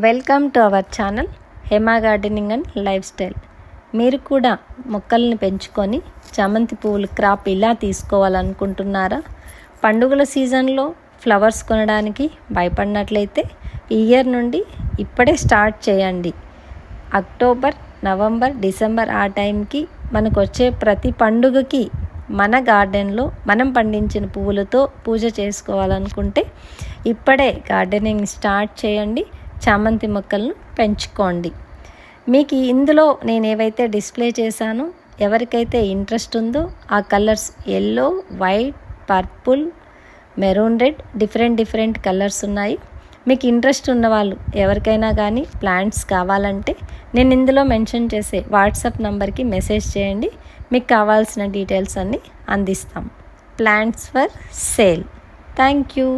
Welcome to our channel Hema gardening and life style. మీరు కూడా మొక్కల్ని పెంచుకొని చామంతి పువ్వులు క్రాప్ ఇలా తీసుకోవాలనుకుంటున్నారా? పండుగల సీజన్లో ఫ్లవర్స్ కొనడానికి భయపడినట్లయితే ఈ ఇయర్ నుండి ఇప్పుడే స్టార్ట్ చేయండి. అక్టోబర్, నవంబర్, డిసెంబర్ ఆ టైంకి మనకు వచ్చే ప్రతి పండుగకి మన గార్డెన్లో మనం పండించిన పువ్వులతో పూజ చేసుకోవాలనుకుంటే ఇప్పుడే గార్డెనింగ్ స్టార్ట్ చేయండి. చామంతి మొక్కలను పెంచుకోండి. మీకు ఇందులో నేను ఏవైతే డిస్ప్లే చేశానో ఎవరికైతే ఇంట్రెస్ట్ ఉందో ఆ colours yellow, white, purple, maroon red different colours ఉన్నాయి. మీకు ఇంట్రెస్ట్ ఉన్న వాళ్ళు ఎవరికైనా కానీ ప్లాంట్స్ కావాలంటే నేను ఇందులో మెన్షన్ చేసే వాట్సాప్ నంబర్కి మెసేజ్ చేయండి. మీకు కావాల్సిన డీటెయిల్స్ అన్నీ అందిస్తాం. Plants for sale. Thank you.